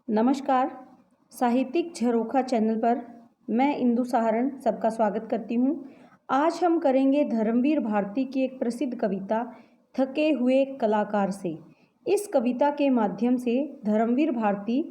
नमस्कार। साहित्यिक झरोखा चैनल पर मैं इंदु सहारण सबका स्वागत करती हूँ। आज हम करेंगे धर्मवीर भारती की एक प्रसिद्ध कविता थके हुए कलाकार से। इस कविता के माध्यम से धर्मवीर भारती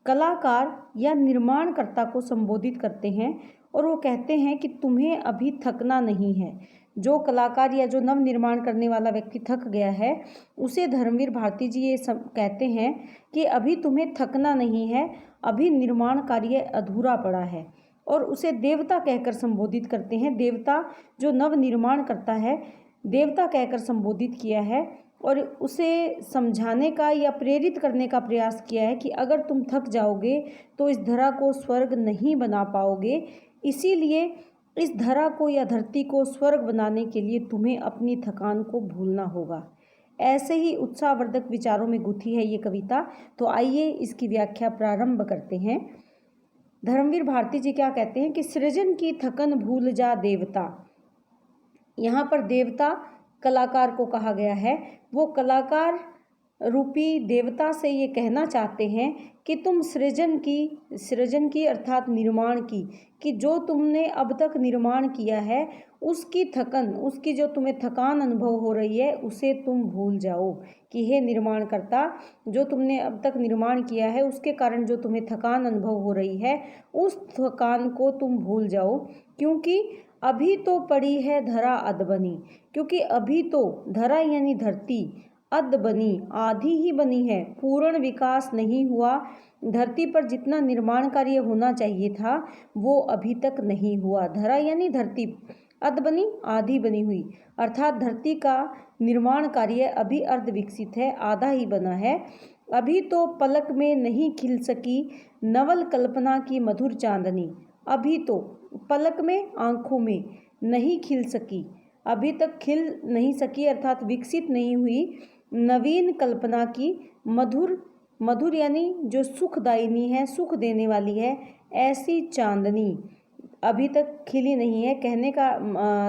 कलाकार या निर्माणकर्ता को संबोधित करते हैं और वो कहते हैं कि तुम्हें अभी थकना नहीं है। जो कलाकार या जो नव निर्माण करने वाला व्यक्ति थक गया है उसे धर्मवीर भारती जी ये सब कहते हैं कि अभी तुम्हें थकना नहीं है, अभी निर्माण कार्य अधूरा पड़ा है। और उसे देवता कहकर संबोधित करते हैं। देवता जो नव निर्माण करता है, देवता कहकर संबोधित किया है और उसे समझाने का या प्रेरित करने का प्रयास किया है कि अगर तुम थक जाओगे तो इस धरा को स्वर्ग नहीं बना पाओगे। इसीलिए इस धरा को या धरती को स्वर्ग बनाने के लिए तुम्हें अपनी थकान को भूलना होगा। ऐसे ही उत्साहवर्धक विचारों में गुथी है ये कविता। तो आइए इसकी व्याख्या प्रारंभ करते हैं। धर्मवीर भारती जी क्या कहते हैं कि सृजन की थकन भूल जा देवता। यहाँ पर देवता कलाकार को कहा गया है। वो कलाकार रूपी देवता से ये कहना चाहते हैं कि तुम सृजन की अर्थात निर्माण की कि जो तुमने अब तक निर्माण किया है उसकी थकन, उसकी जो तुम्हें थकान अनुभव हो रही है उसे तुम भूल जाओ। कि हे निर्माणकर्ता, जो तुमने अब तक निर्माण किया है उसके कारण जो तुम्हें थकान अनुभव हो रही है उस थकान को तुम भूल जाओ। क्योंकि अभी तो पड़ी है धरा अधबनी। क्योंकि अभी तो धरा यानी धरती अध बनी, आधी ही बनी है, पूर्ण विकास नहीं हुआ। धरती पर जितना निर्माण कार्य होना चाहिए था वो अभी तक नहीं हुआ। धरा यानी धरती, अध बनी आधी बनी हुई, अर्थात धरती का निर्माण कार्य अभी अर्ध विकसित है, आधा ही बना है। अभी तो पलक में नहीं खिल सकी नवल कल्पना की मधुर चांदनी। अभी तो पलक में, आंखों में नहीं खिल सकी, अभी तक खिल नहीं सकी अर्थात विकसित नहीं हुई नवीन कल्पना की मधुर यानी जो सुखदायिनी है, सुख देने वाली है, ऐसी चांदनी अभी तक खिली नहीं है। कहने का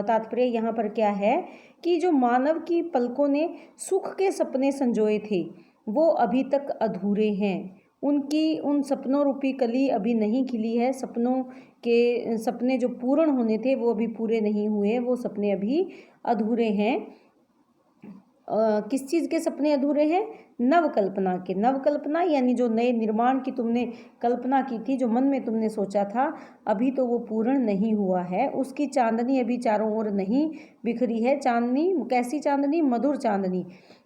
तात्पर्य यहाँ पर क्या है कि जो मानव की पलकों ने सुख के सपने संजोए थे वो अभी तक अधूरे हैं। उन सपनों रूपी कली अभी नहीं खिली है। सपने जो पूर्ण होने थे वो अभी पूरे नहीं हुए, वो सपने अभी अधूरे हैं। किस चीज़ के सपने अधूरे हैं? नवकल्पना के। नवकल्पना यानी जो नए निर्माण की तुमने कल्पना की थी, जो मन में तुमने सोचा था, अभी तो वो पूर्ण नहीं हुआ है। उसकी चांदनी अभी चारों ओर नहीं बिखरी है। चांदनी कैसी चांदनी? मधुर चांदनी।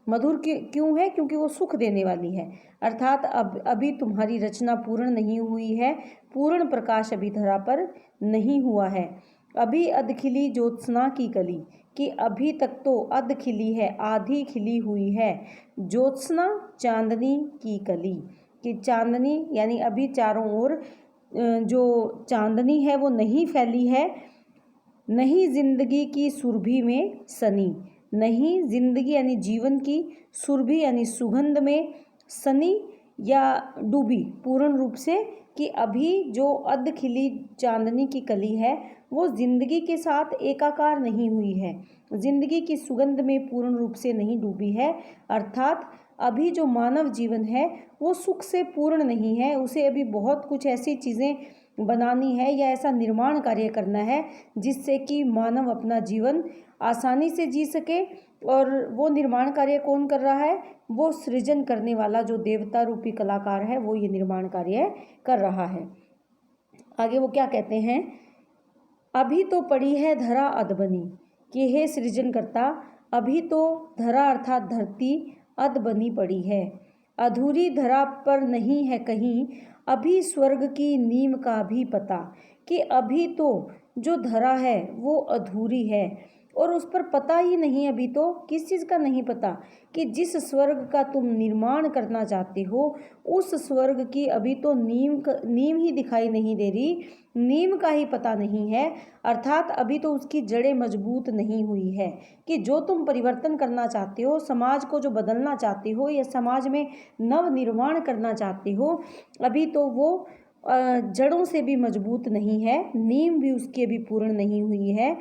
मधुर क्यों है? क्योंकि वो सुख देने वाली है। अर्थात अभी तुम्हारी रचना पूर्ण नहीं हुई है, पूर्ण प्रकाश अभी धरा पर नहीं हुआ है। अभी अधखिली ज्योत्सना की कली, कि अभी तक तो अध खिली है, आधी खिली हुई है ज्योत्सना चांदनी की कली। कि चांदनी यानी अभी चारों ओर जो चांदनी है वो नहीं फैली है। नहीं जिंदगी की सुरभि में सनी, नहीं जिंदगी यानी जीवन की, सुरभि यानी सुगंध में, सनी या डूबी पूर्ण रूप से। कि अभी जो अध खिली चांदनी की कली है वो जिंदगी के साथ एकाकार नहीं हुई है, जिंदगी की सुगंध में पूर्ण रूप से नहीं डूबी है। अर्थात अभी जो मानव जीवन है वो सुख से पूर्ण नहीं है। उसे अभी बहुत कुछ ऐसी चीज़ें बनानी है या ऐसा निर्माण कार्य करना है जिससे कि मानव अपना जीवन आसानी से जी सके। और वो निर्माण कार्य कौन कर रहा है? वो सृजन करने वाला जो देवता रूपी कलाकार है वो ये निर्माण कार्य कर रहा है। आगे वो क्या कहते हैं? अभी तो पड़ी है धरा अधबनी, कि हे सृजनकर्ता, अभी तो धरा अर्थात धरती अध बनी पड़ी है, अधूरी धरा पर नहीं है कहीं अभी स्वर्ग की नींव का भी पता। कि अभी तो जो धरा है वो अधूरी है और उस पर पता ही नहीं। अभी तो किस चीज़ का नहीं पता? कि जिस स्वर्ग का तुम निर्माण करना चाहते हो उस स्वर्ग की अभी तो नींव ही दिखाई नहीं दे रही, नींव का ही पता नहीं है। अर्थात अभी तो उसकी जड़ें मजबूत नहीं हुई है। कि जो तुम परिवर्तन करना चाहते हो, समाज को जो बदलना चाहते हो या समाज में नव निर्माण करना चाहते हो, अभी तो वो जड़ों से भी मजबूत नहीं है, नींव भी उसकी अभी पूर्ण नहीं हुई है।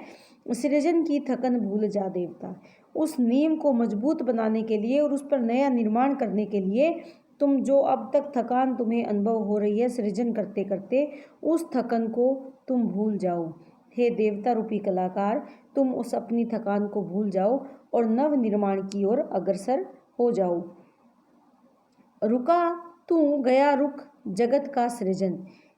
सृजन की थकन भूल जा देवता। उस नींव को मजबूत बनाने के लिए और उस पर नया निर्माण करने के लिए तुम जो अब तक थकान तुम्हें अनुभव हो रही है सृजन करते करते, उस थकन को तुम भूल जाओ। हे देवता रूपी कलाकार, तुम उस अपनी थकान को भूल जाओ और नव निर्माण की ओर अग्रसर हो जाओ। रुका तू गया रुक जगत का सृजन,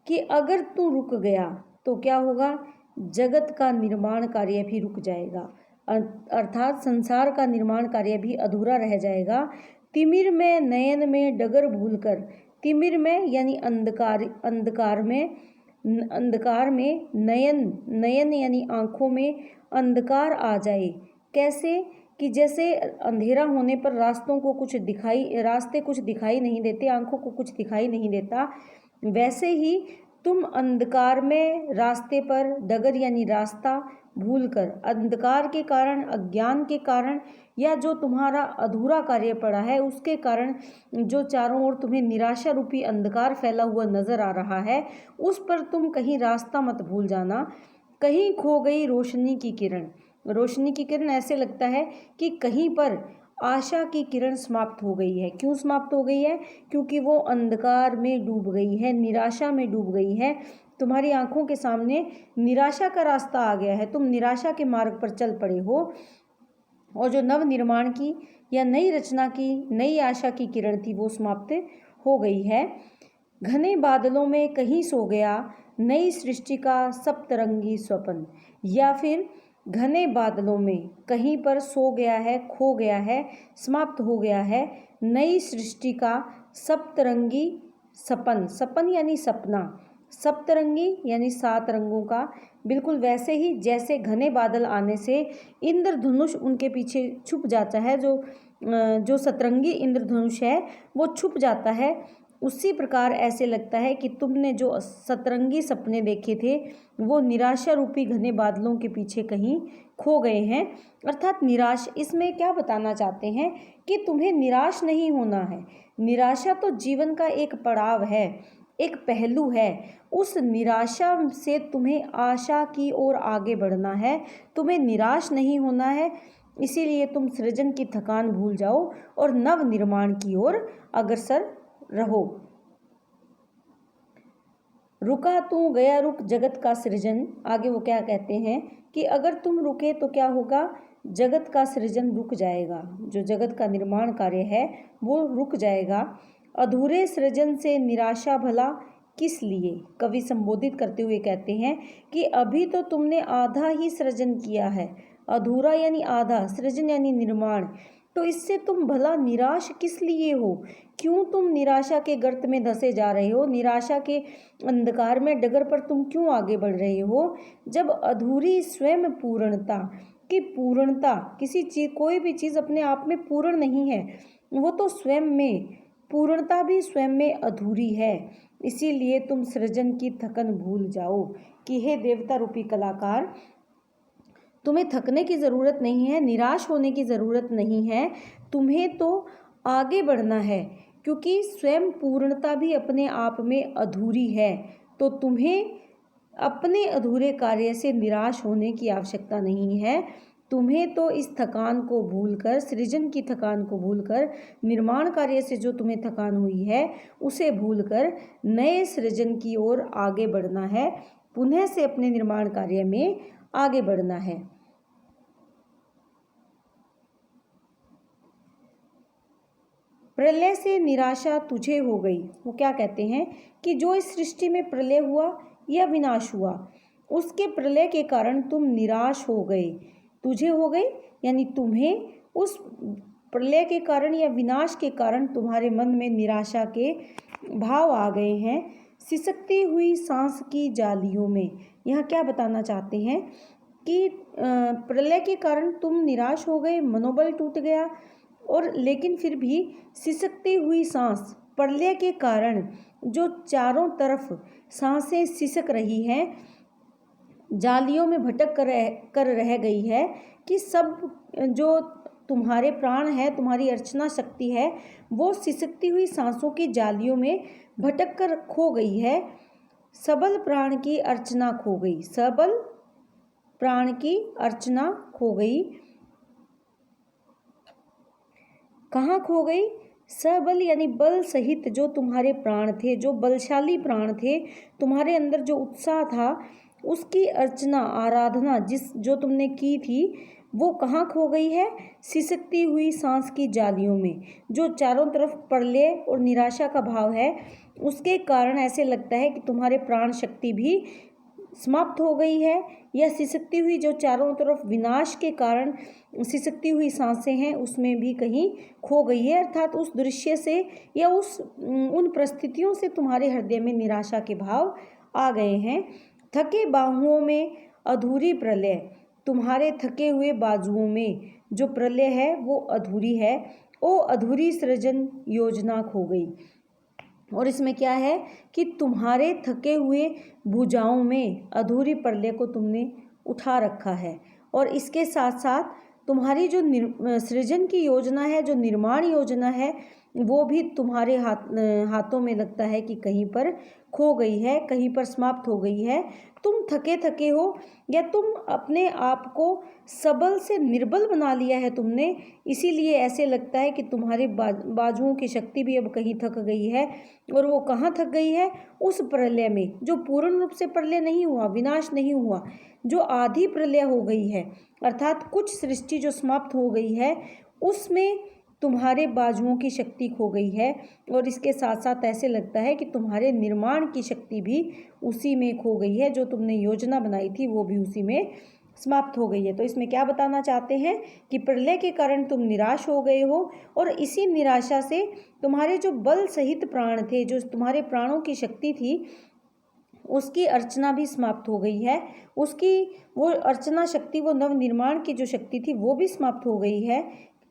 कि अगर तू रुक गया तो क्या होगा, जगत का निर्माण कार्य भी रुक जाएगा, अर्थात संसार का निर्माण कार्य भी अधूरा रह जाएगा। तिमिर में नयन में डगर भूलकर, तिमिर में यानी अंधकार, अंधकार में नयन यानी आँखों में अंधकार आ जाए। कैसे कि जैसे अंधेरा होने पर रास्ते कुछ दिखाई नहीं देते, आँखों को कुछ दिखाई नहीं देता, वैसे ही तुम अंधकार में रास्ते पर, डगर यानी रास्ता भूलकर, अंधकार के कारण, अज्ञान के कारण, या जो तुम्हारा अधूरा कार्य पड़ा है उसके कारण जो चारों ओर तुम्हें निराशा रूपी अंधकार फैला हुआ नजर आ रहा है, उस पर तुम कहीं रास्ता मत भूल जाना। कहीं खो गई रोशनी की किरण, रोशनी की किरण ऐसे लगता है कि कहीं पर आशा की किरण समाप्त हो गई है। क्यों समाप्त हो गई है? क्योंकि वो अंधकार में डूब गई है, निराशा में डूब गई है। तुम्हारी आंखों के सामने निराशा का रास्ता आ गया है, तुम निराशा के मार्ग पर चल पड़े हो, और जो नव निर्माण की या नई रचना की, नई आशा की किरण थी वो समाप्त हो गई है। घने बादलों में कहीं सो गया नई सृष्टि का सप्तरंगी स्वप्न, या फिर घने बादलों में कहीं पर सो गया है, खो गया है, समाप्त हो गया है नई सृष्टि का सप्तरंगी सपन, सपन यानी सपना, सप्तरंगी यानी 7 रंगों का, बिल्कुल वैसे ही जैसे घने बादल आने से इंद्रधनुष उनके पीछे छुप जाता है, जो सतरंगी इंद्रधनुष है वो छुप जाता है, उसी प्रकार ऐसे लगता है कि तुमने जो सतरंगी सपने देखे थे वो निराशा रूपी घने बादलों के पीछे कहीं खो गए हैं। अर्थात निराश, इसमें क्या बताना चाहते हैं कि तुम्हें निराश नहीं होना है। निराशा तो जीवन का एक पड़ाव है, एक पहलू है। उस निराशा से तुम्हें आशा की ओर आगे बढ़ना है, तुम्हें निराश नहीं होना है। इसीलिए तुम सृजन की थकान भूल जाओ और नव निर्माण की ओर अग्रसर रहो। रुका तू गया रुक जगत का सृजन, आगे वो क्या कहते हैं कि अगर तुम रुके तो क्या होगा, जगत का सृजन रुक जाएगा, जो जगत का निर्माण कार्य है वो रुक जाएगा। अधूरे सृजन से निराशा भला किस लिए, कवि संबोधित करते हुए कहते हैं कि अभी तो तुमने आधा ही सृजन किया है, अधूरा यानी आधा, सृजन यानी निर्माण, तो इससे तुम भला निराश किस लिए हो, क्यों तुम निराशा के गर्त में धंसे जा रहे हो, निराशा के अंधकार में डगर पर तुम क्यों आगे बढ़ रहे हो, जब अधूरी स्वयं पूर्णता की, पूर्णता किसी चीज, कोई भी चीज़ अपने आप में पूर्ण नहीं है, वो तो स्वयं में, पूर्णता भी स्वयं में अधूरी है। इसीलिए तुम सृजन की थकन भूल जाओ कि हे देवता रूपी कलाकार, तुम्हें थकने की ज़रूरत नहीं है, निराश होने की ज़रूरत नहीं है, तुम्हें तो आगे बढ़ना है, क्योंकि स्वयं पूर्णता भी अपने आप में अधूरी है। तो तुम्हें अपने अधूरे कार्य से निराश होने की आवश्यकता नहीं है। तुम्हें तो इस थकान को भूलकर, सृजन की थकान को भूलकर, निर्माण कार्य से जो तुम्हें थकान हुई है उसे भूलकर नए सृजन की ओर आगे बढ़ना है, पुनः से अपने निर्माण कार्य में आगे बढ़ना है। प्रलय से निराशा तुझे हो गई, वो क्या कहते हैं कि जो इस सृष्टि में प्रलय हुआ या विनाश हुआ, उसके प्रलय के कारण तुम निराश हो गए, तुझे हो गई यानी तुम्हें उस प्रलय के कारण या विनाश के कारण तुम्हारे मन में निराशा के भाव आ गए हैं। सिसकती हुई सांस की जालियों में, यहाँ क्या बताना चाहते हैं कि प्रलय के कारण तुम निराश हो गए, मनोबल टूट गया, और लेकिन फिर भी सिसकती हुई सांस, प्रलय के कारण जो चारों तरफ सांसें सिसक रही हैं, जालियों में भटक कर रह गई है, कि सब जो तुम्हारे प्राण है, तुम्हारी अर्चना शक्ति है, वो सिसकती हुई सांसों की जालियों में भटक कर खो गई है। सबल प्राण की अर्चना खो गई, सबल प्राण की अर्चना खो गई। कहाँ खो गई? सबल यानी बल सहित जो तुम्हारे प्राण थे, जो बलशाली प्राण थे, तुम्हारे अंदर जो उत्साह था, उसकी अर्चना आराधना जो तुमने की थी, वो कहाँ खो गई है? सिसकती हुई सांस की जालियों में। जो चारों तरफ प्रलय और निराशा का भाव है, उसके कारण ऐसे लगता है कि तुम्हारे प्राण शक्ति भी समाप्त हो गई है, या सिसकती हुई जो चारों तरफ विनाश के कारण सिसकती हुई सांसें हैं, उसमें भी कहीं खो गई है। अर्थात उस दृश्य से या उन परिस्थितियों से तुम्हारे हृदय में निराशा के भाव आ गए हैं। थके बाहुओं में अधूरी प्रलय, तुम्हारे थके हुए बाजुओं में जो प्रलय है वो अधूरी है। ओ अधूरी सृजन योजना खो गई। और इसमें क्या है कि तुम्हारे थके हुए भुजाओं में अधूरी प्रलय को तुमने उठा रखा है, और इसके साथ साथ तुम्हारी जो सृजन की योजना है, जो निर्माण योजना है, वो भी तुम्हारे हाथों में लगता है कि कहीं पर खो गई है, कहीं पर समाप्त हो गई है। तुम थके थके हो, या तुम अपने आप को सबल से निर्बल बना लिया है तुमने, इसीलिए ऐसे लगता है कि तुम्हारे बाजुओं की शक्ति भी अब कहीं थक गई है। और वो कहाँ थक गई है? उस प्रलय में, जो पूर्ण रूप से प्रलय नहीं हुआ, विनाश नहीं हुआ, जो आधी प्रलय हो गई है, अर्थात कुछ सृष्टि जो समाप्त हो गई है, उसमें तुम्हारे बाजुओं की शक्ति खो गई है। और इसके साथ साथ ऐसे लगता है कि तुम्हारे निर्माण की शक्ति भी उसी में खो गई है, जो तुमने योजना बनाई थी वो भी उसी में समाप्त हो गई है। तो इसमें क्या बताना चाहते हैं कि प्रलय के कारण तुम निराश हो गए हो, और इसी निराशा से तुम्हारे जो बल सहित प्राण थे, जो तुम्हारे प्राणों की शक्ति थी, उसकी अर्चना भी समाप्त हो गई है। उसकी वो अर्चना शक्ति, वो नवनिर्माण की जो शक्ति थी, वो भी समाप्त हो गई है।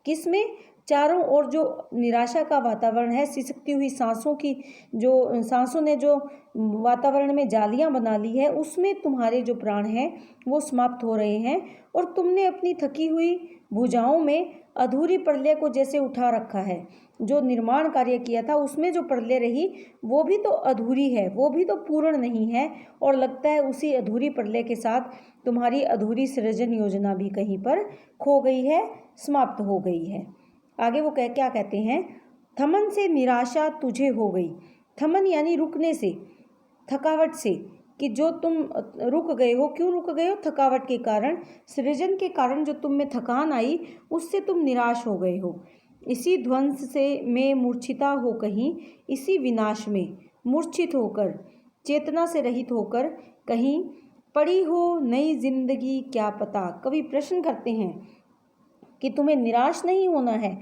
किसमें? चारों ओर जो निराशा का वातावरण है, सिसकती हुई सांसों ने जो वातावरण में जालियां बना ली है, उसमें तुम्हारे जो प्राण हैं वो समाप्त हो रहे हैं। और तुमने अपनी थकी हुई भुजाओं में अधूरी प्रलय को जैसे उठा रखा है। जो निर्माण कार्य किया था उसमें जो प्रलय रही, वो भी तो अधूरी है, वो भी तो पूर्ण नहीं है। और लगता है उसी अधूरी प्रलय के साथ तुम्हारी अधूरी सृजन योजना भी कहीं पर खो गई है, समाप्त हो गई है। आगे वो क्या कहते हैं? थमन से निराशा तुझे हो गई। थमन यानी रुकने से, थकावट से, कि जो तुम रुक गए हो। क्यों रुक गए हो? थकावट के कारण, सृजन के कारण जो तुम में थकान आई, उससे तुम निराश हो गए हो। इसी ध्वंस से में मूर्छिता हो कहीं, इसी विनाश में मूर्छित होकर, चेतना से रहित होकर कहीं पड़ी हो नई जिंदगी क्या पता। कवि प्रश्न करते हैं कि तुम्हें निराश नहीं होना है।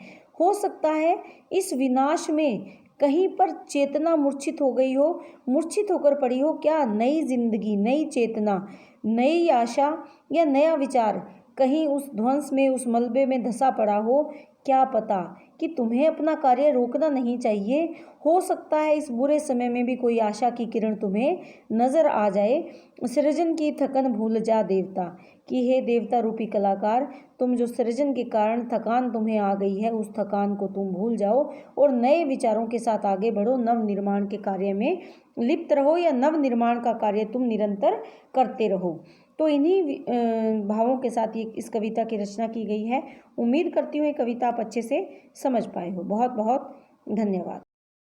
हो सकता है इस विनाश में कहीं पर चेतना मूर्छित हो गई हो, मूर्छित होकर पड़ी हो। क्या? नई जिंदगी, नई चेतना, नई आशा या नया विचार कहीं उस ध्वंस में, उस मलबे में धंसा पड़ा हो। क्या पता कि तुम्हें अपना कार्य रोकना नहीं चाहिए। हो सकता है इस बुरे समय में भी कोई आशा की किरण तुम्हें नजर आ जाए। सृजन की थकन भूल जा देवता, कि हे देवता रूपी कलाकार, तुम जो सृजन के कारण थकान तुम्हें आ गई है, उस थकान को तुम भूल जाओ और नए विचारों के साथ आगे बढ़ो। नव निर्माण के कार्य में लिप्त रहो, या नव निर्माण का कार्य तुम निरंतर करते रहो। तो इन्हीं भावों के साथ ये इस कविता की रचना की गई है। उम्मीद करती हूँ ये कविता आप अच्छे से समझ पाए हो। बहुत बहुत धन्यवाद।